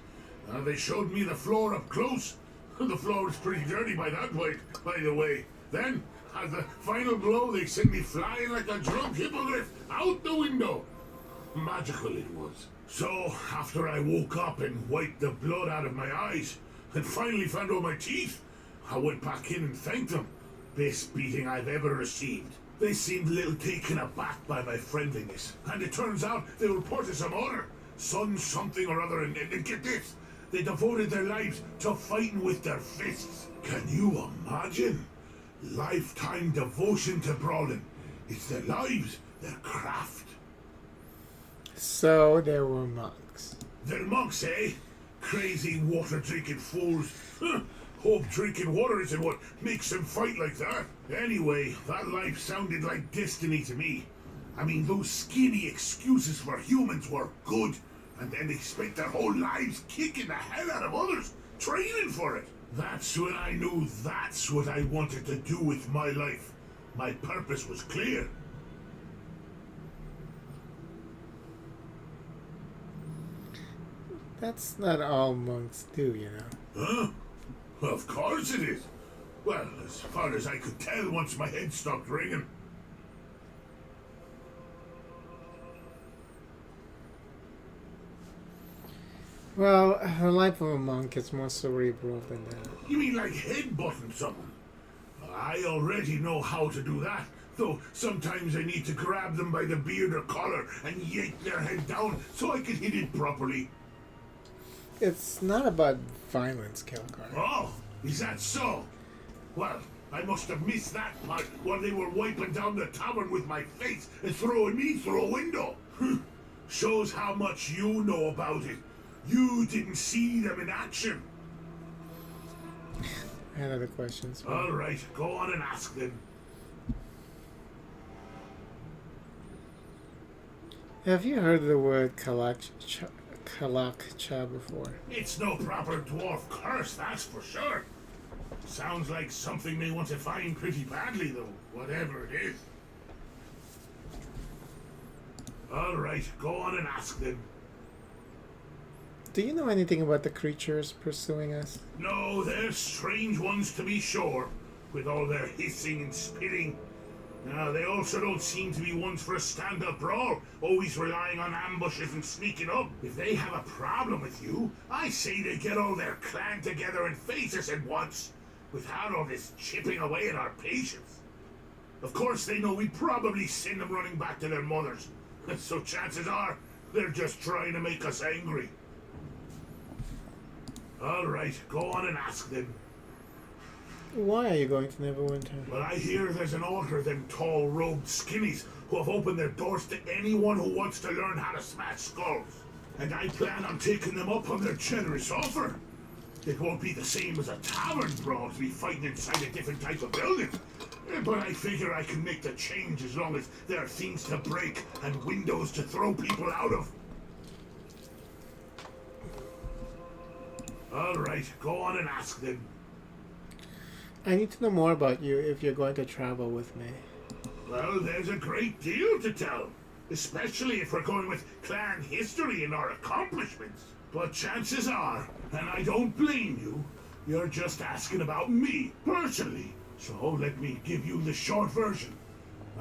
they showed me the floor up close. The floor was pretty dirty by that point, by the way. Then, as the final blow, they sent me flying like a drunk hippogriff out the window. Magical it was. So, after I woke up and wiped the blood out of my eyes, and finally found all my teeth, I went back in and thanked them. Best beating I've ever received. They seemed a little taken aback by my friendliness, and it turns out they were part of some order. Son something or other, and get this, they devoted their lives to fighting with their fists. Can you imagine? Lifetime devotion to brawling. It's their lives, their craft. So they were monks. They're monks, eh? Crazy water-drinking fools. Hope drinking water isn't what makes them fight like that. Anyway, that life sounded like destiny to me. I mean, those skinny excuses for humans were good, and then they spent their whole lives kicking the hell out of others. training for it. That's when I knew that's what I wanted to do with my life. My purpose was clear. That's not all monks do, you know. Huh? Of course it is. Well, as far as I could tell once my head stopped ringing. Well, the life of a monk is more cerebral than that. You mean like headbutting someone? I already know how to do that, though sometimes I need to grab them by the beard or collar and yank their head down so I can hit it properly. It's not about violence, Kilgar. Oh, is that so? Well, I must have missed that part while they were wiping down the tavern with my face and throwing me through a window. Shows how much you know about it. You didn't see them in action. I had other questions. All right, go on and ask them. Have you heard the word Kalakcha before? It's no proper dwarf curse, that's for sure. Sounds like something they want to find pretty badly, though, whatever it is. All right, go on and ask them. Do you know anything about the creatures pursuing us? No, they're strange ones to be sure, with all their hissing and spitting. Now, they also don't seem to be ones for a stand-up brawl, always relying on ambushes and sneaking up. If they have a problem with you, I say they get all their clan together and face us at once, without all this chipping away at our patience. Of course, they know we'd probably send them running back to their mothers, so chances are, they're just trying to make us angry. All right, go on and ask them. Why are you going to Neverwinter? Well, I hear there's an order of them tall, robed skinnies who have opened their doors to anyone who wants to learn how to smash skulls. And I plan on taking them up on their generous offer. It won't be the same as a tavern brawl to be fighting inside a different type of building. But I figure I can make the change as long as there are things to break and windows to throw people out of. All right, go on and ask them. I need to know more about you if you're going to travel with me. Well, there's a great deal to tell, especially if we're going with clan history and our accomplishments. But chances are, and I don't blame you, you're just asking about me, personally. So let me give you the short version.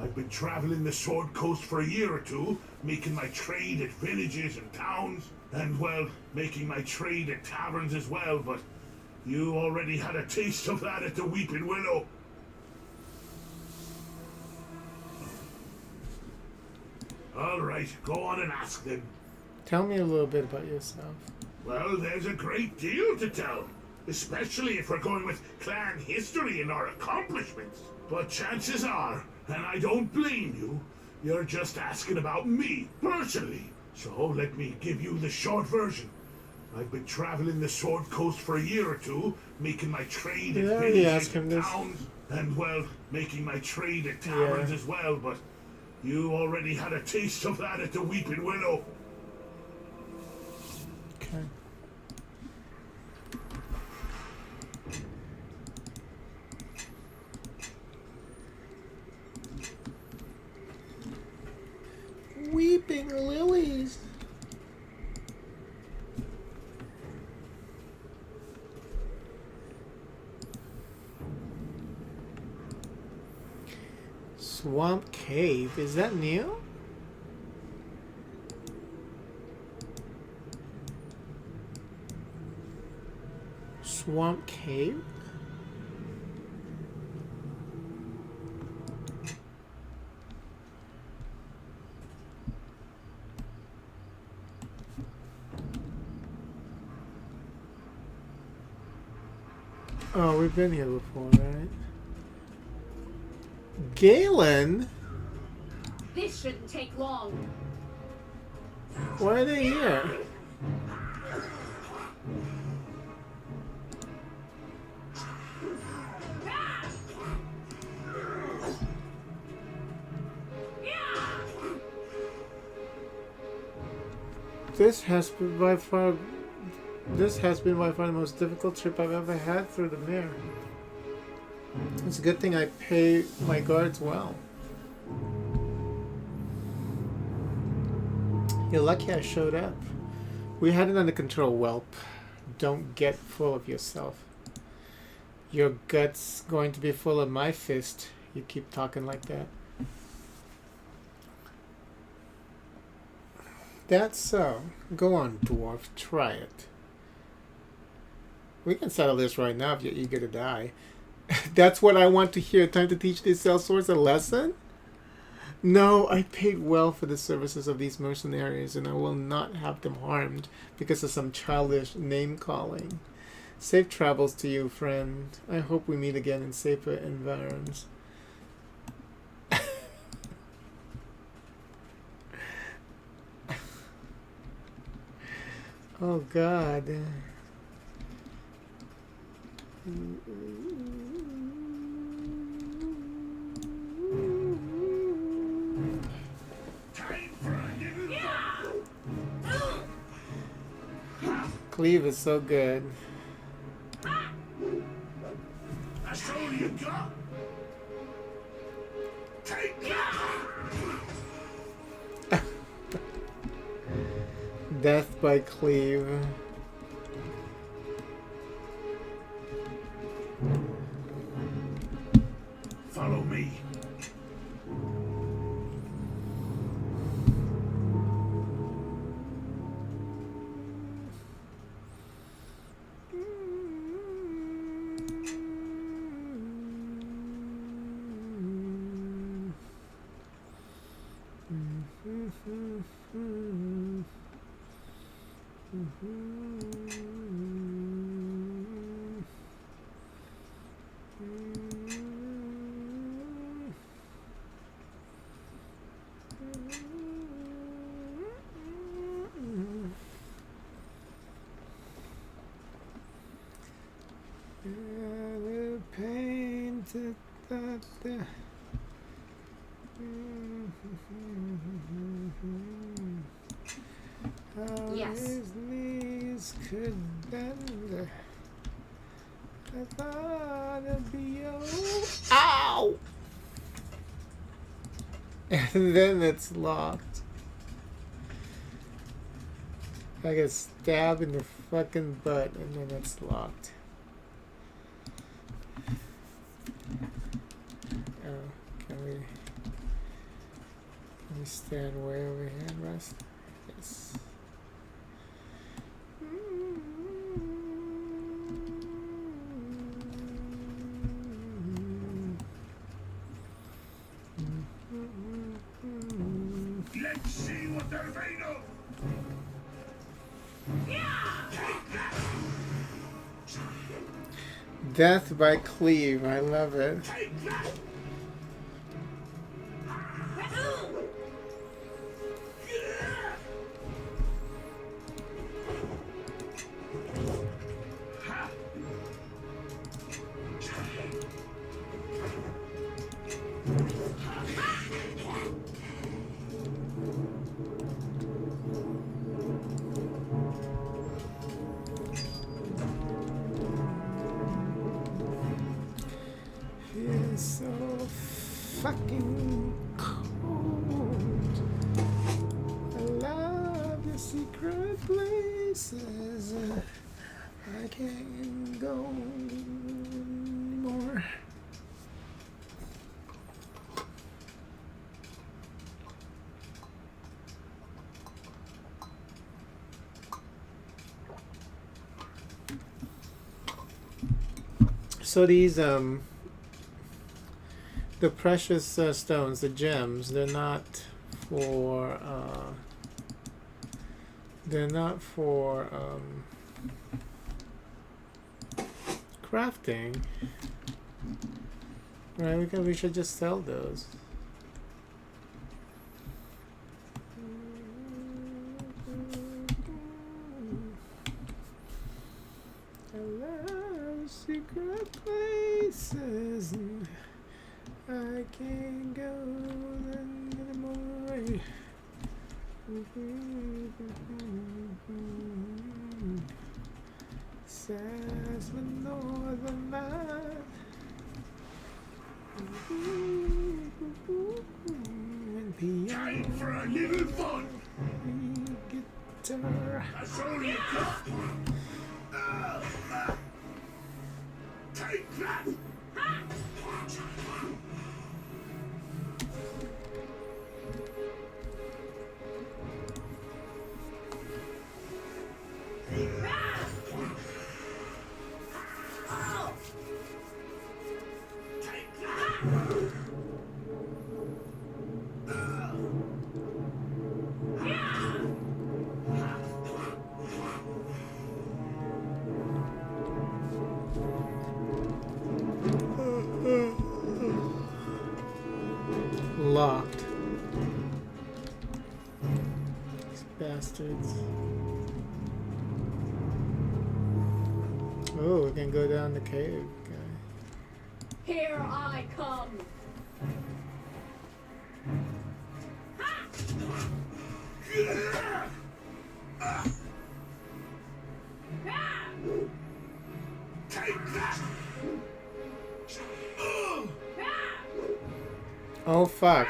I've been traveling the Sword Coast for a year or two, making my trade at villages and towns, and, well, making my trade at taverns as well, but you already had a taste of that at the Weeping Willow. All right, go on and ask them. Tell me a little bit about yourself. Well, there's a great deal to tell, especially if we're going with clan history and our accomplishments. But chances are, and I don't blame you, you're just asking about me, personally. So let me give you the short version. I've been traveling the Sword Coast for a year or two, making my trade at villages and towns, and, well, making my trade at taverns as well, but you already had a taste of that at the Weeping Willow. Okay. Weeping lilies. Swamp Cave, is that new? Swamp Cave? Oh, we've been here before, right? Galen? This shouldn't take long. Why are they here? This has been by far This has been by far the most difficult trip I've ever had through the mirror. It's a good thing I pay my guards well. You're lucky I showed up. We had it under control, whelp. Don't get full of yourself. Your gut's going to be full of my fist. You keep talking like that. That's so. Go on, dwarf. Try it. We can settle this right now if you're eager to die. That's what I want to hear. Time to teach these sellswords a lesson? No, I paid well for the services of these mercenaries, and I will not have them harmed because of some childish name-calling. Safe travels to you, friend. I hope we meet again in safer environs. Oh, God. Cleave is so good. That's all you got? Take that! Death by Cleave. Follow me. Yes. His knees could bend. I thought it'd be ow! And then it's locked. I get stabbed in the fucking butt, and then it's locked. Oh, can we stand way over here and rest? Yes. Let's see what they're made of. Death by Cleave, I love it. Take that! It's so fucking cold. I love your secret places. I can't go anymore. So these the precious stones, the gems, they're not for crafting, right? We should just sell those. I love secret places. I can't go anymore. This is the northern light. And piano, Time for a little fun. guitar. That's all you got. Take that. Locked. These bastards. Oh, we can go down the cave, guy. Here I come. Take that. Oh fuck.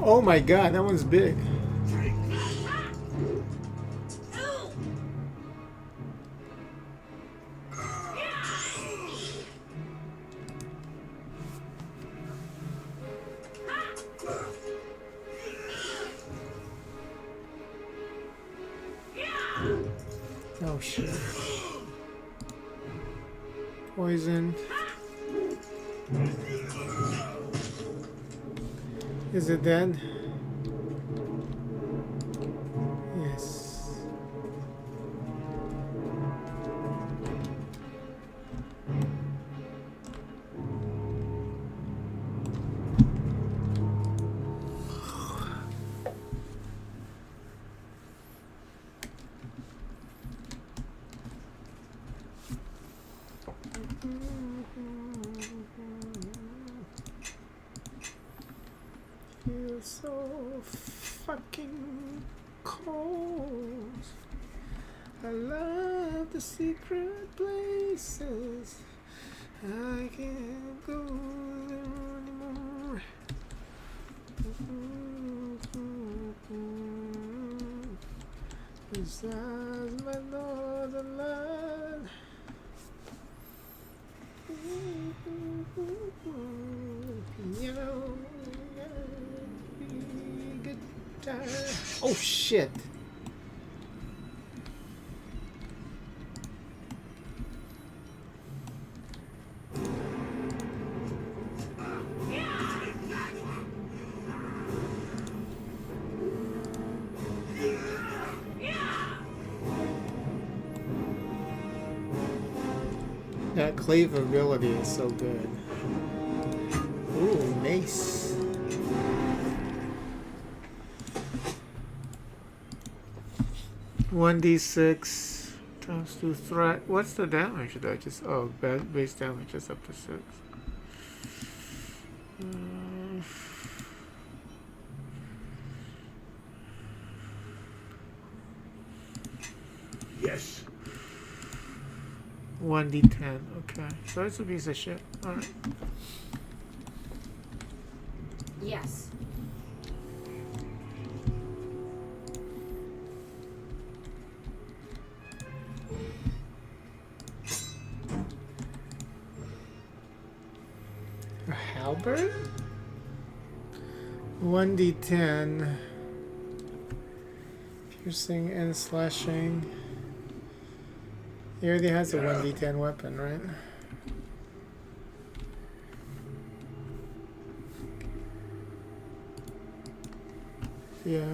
Oh my god, that one's big. Oh shit. Poisoned. Is it dead? Yes. Feels so fucking cold. I love the secret places. I can't go there anymore. Besides my northern land. Piano, guitar. Oh shit! That cleave ability is so good. Ooh, nice. One d6 times 2 threat. What's the damage though? Just base damage is up to 6. Yes. 1d10. Okay, so it's a piece of shit. All right. Yes. Halberd. 1d10. Piercing and slashing. He already has a 1d10 weapon, right? Yeah.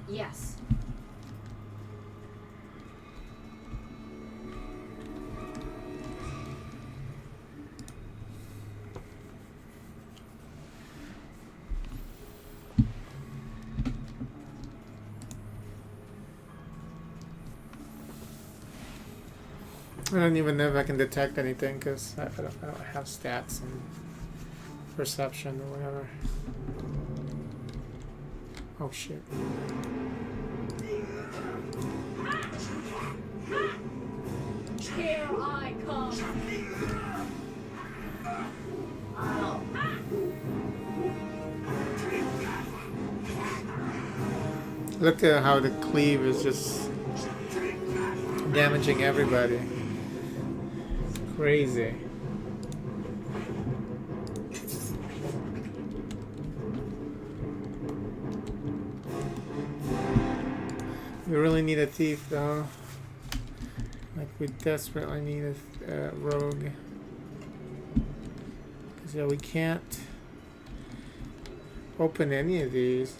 Yes. I don't even know if I can detect anything because I don't have stats and perception or whatever. Oh shit. Here I come. Look at how the cleave is just damaging everybody. Crazy. We really need a thief though. Like we desperately need a rogue. Cause yeah, we can't open any of these.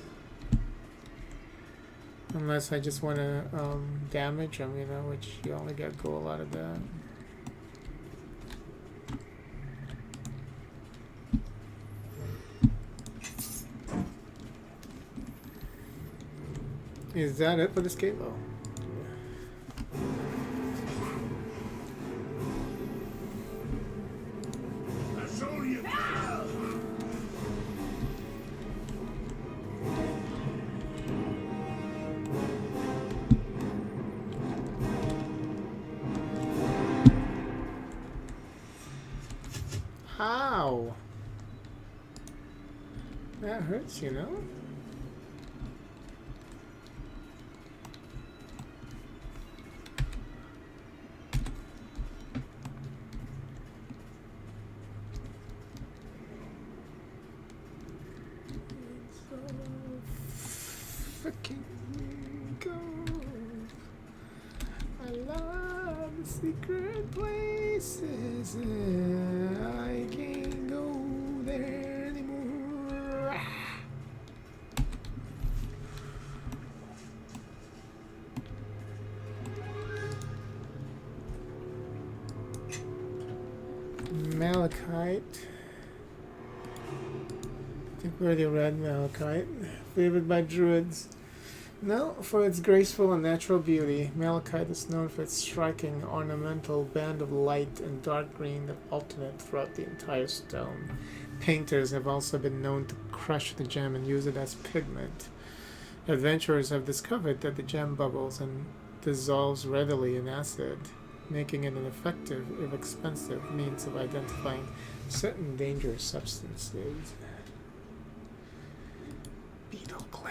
Unless I just want to damage them, you know, which you only get gold out of that. Is that it for this game? Oh. That's all you got. How? That hurts, you know? Fucking go. I love the secret places. I can't go there anymore. Malachite. I think we already read Malachite. Favored by druids. No, for its graceful and natural beauty, Malachite is known for its striking ornamental band of light and dark green that alternate throughout the entire stone. Painters have also been known to crush the gem and use it as pigment. Adventurers have discovered that the gem bubbles and dissolves readily in acid, making it an effective, if expensive, means of identifying certain dangerous substances. Beetle Clan.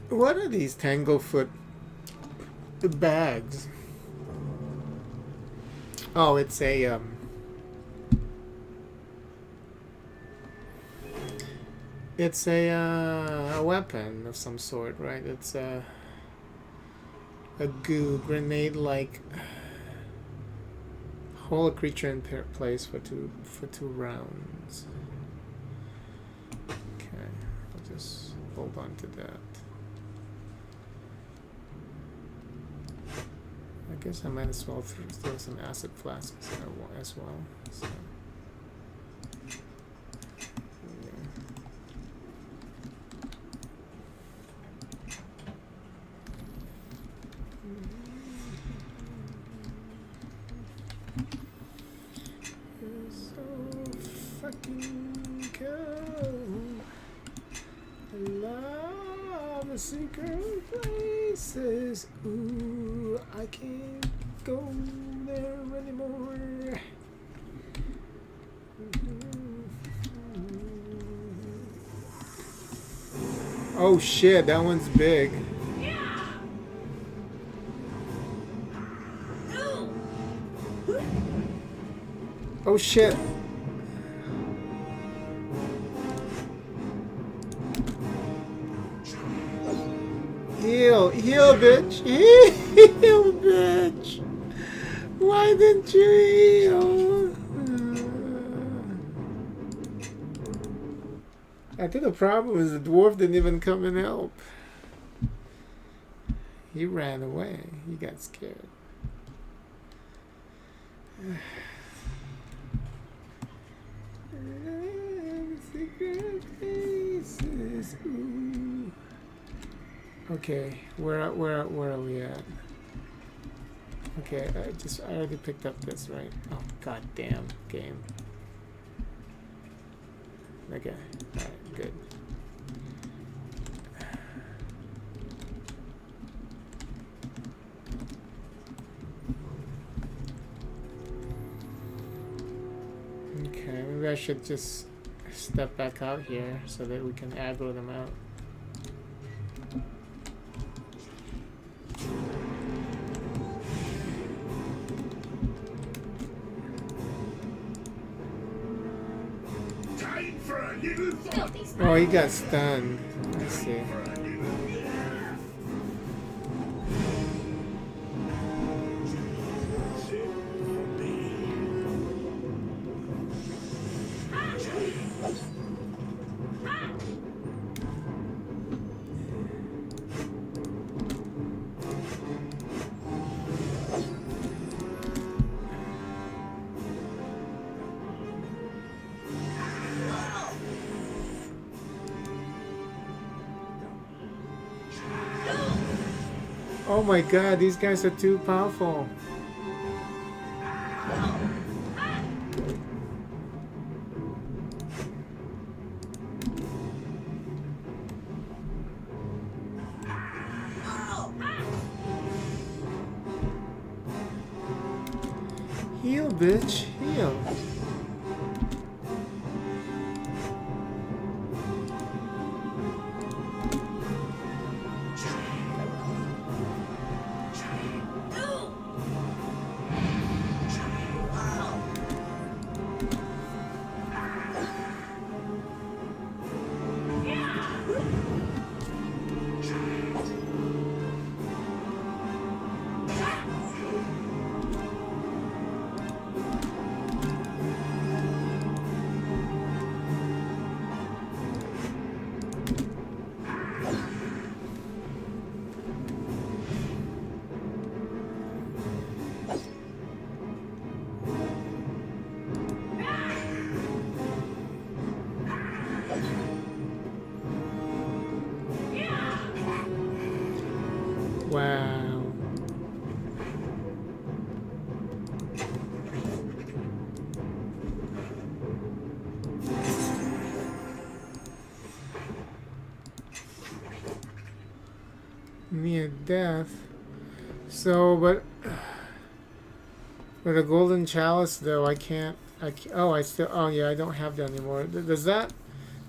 What are these Tanglefoot bags? Oh, it's a weapon of some sort, right? It's a goo grenade-like. Hold a creature in place for two rounds. Okay, I'll just hold on to that. I guess I might as well throw some acid flasks as well. So, yeah. Fucking cool. I love the secret places. Ooh, I can't go there anymore. Oh shit, that one's big. Oh shit. Heal, heal, bitch. Heal, bitch. Why didn't you heal? I think the problem is the dwarf didn't even come and help. He ran away. He got scared. Secret places. Ooh. Okay, where are we at? Okay, I already picked up this, right? Oh goddamn game. Okay, alright, good. Okay, maybe I should just step back out here so that we can aggro them out. Time for a little fun. Filthy Oh, he got stunned. I see. Oh my god, these guys are too powerful. Heal, bitch, heal. Wow. Near death. So, but with a golden chalice, though, I can't. Oh, I still. Oh, yeah, I don't have that anymore. Does that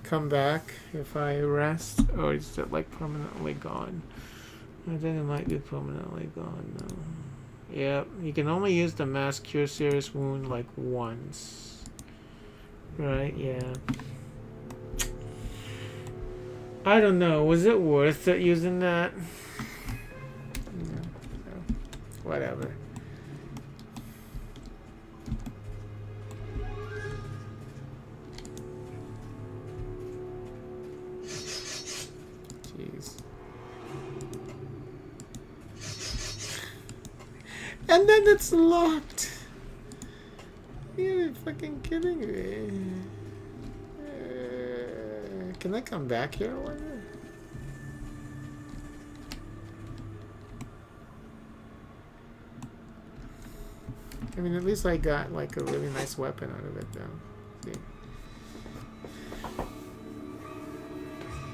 come back if I rest, or is it like permanently gone? I think it might be permanently gone now. Yep, you can only use the mass cure serious wound like once. Right, yeah. I don't know, was it worth it using that? Yeah, so, whatever. Jeez. And then it's locked. You're fucking kidding me. Can I come back here? Or what? I mean, at least I got like a really nice weapon out of it, though. See?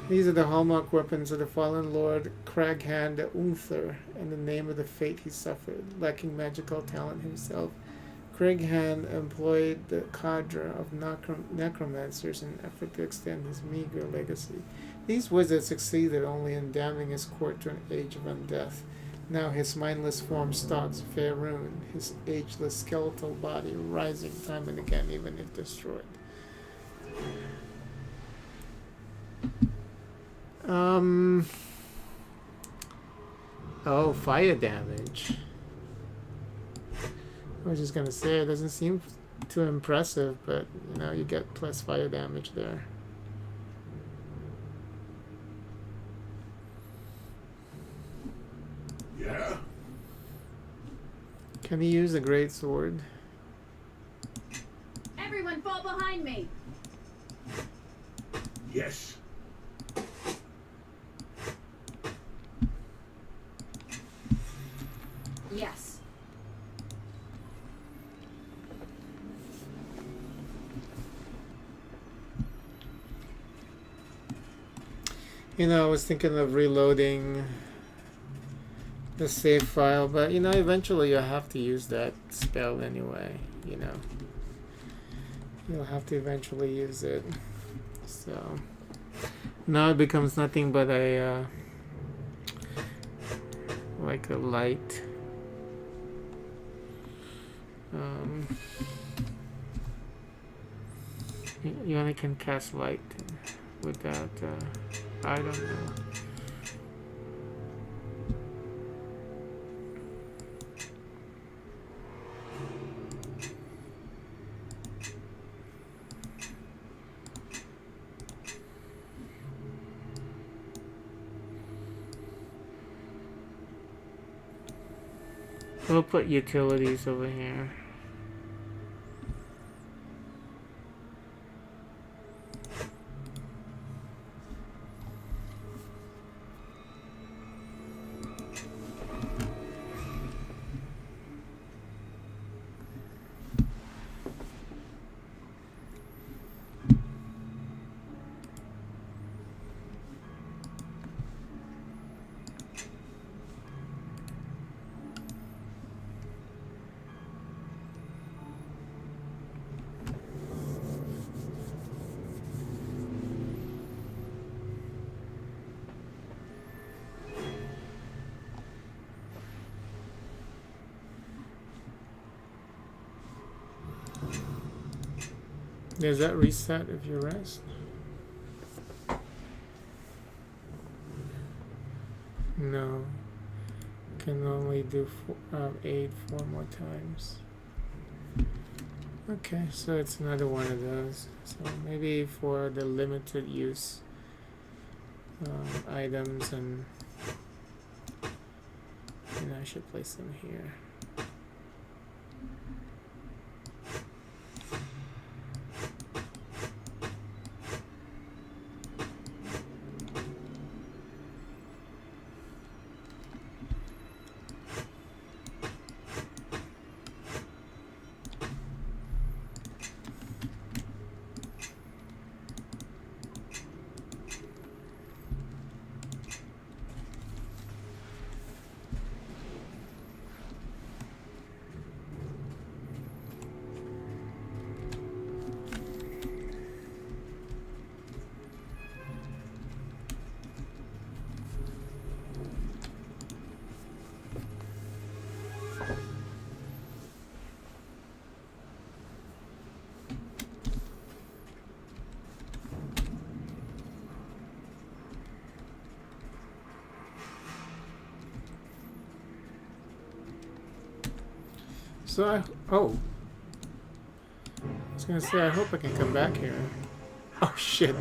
These are the hallmark weapons of the fallen lord Craghand Unther, and the name of the fate he suffered. Lacking magical talent himself, Craghand employed the cadre of necromancers in an effort to extend his meager legacy. These wizards succeeded only in damning his court to an age of undeath. Now his mindless form stalks Faerun, his ageless skeletal body rising time and again, even if destroyed. Oh, fire damage. I was just gonna say, it doesn't seem too impressive, but you know, you get plus fire damage there. Yeah? Can he use a great sword? Everyone fall behind me. Yes. Yes. You know, I was thinking of reloading the save file, but you know, eventually you'll have to use that spell anyway, you know. You'll have to eventually use it. So now it becomes nothing but a like a light you only can cast light with that I don't know. We'll put utilities over here. Does that reset if you rest? No. Can only do aid 4 more times. Okay, so it's another one of those. So maybe for the limited use items, and you know, I should place them here. So I was gonna say, I hope I can come back here. Oh shit.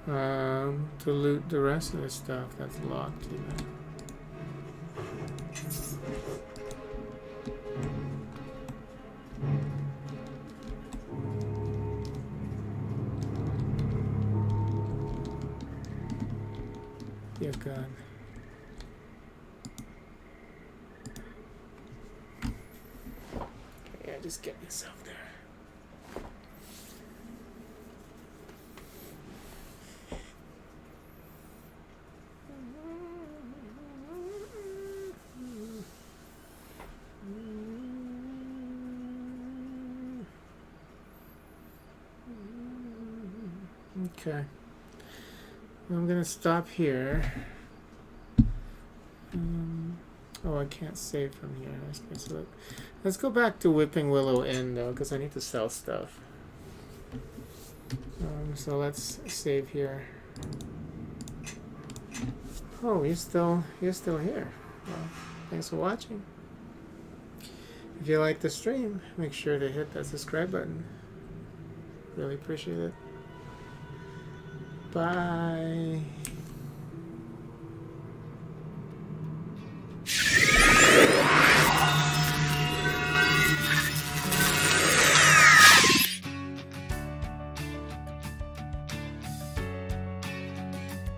To loot the rest of the stuff that's locked, you know. Dear God. Yeah, just get yourself there. Okay. I'm gonna stop here. Oh, I can't save from here. Let's go back to Whipping Willow Inn though, because I need to sell stuff. So let's save here. Oh, you're still here. Well, thanks for watching. If you like the stream, make sure to hit that subscribe button. Really appreciate it. Bye.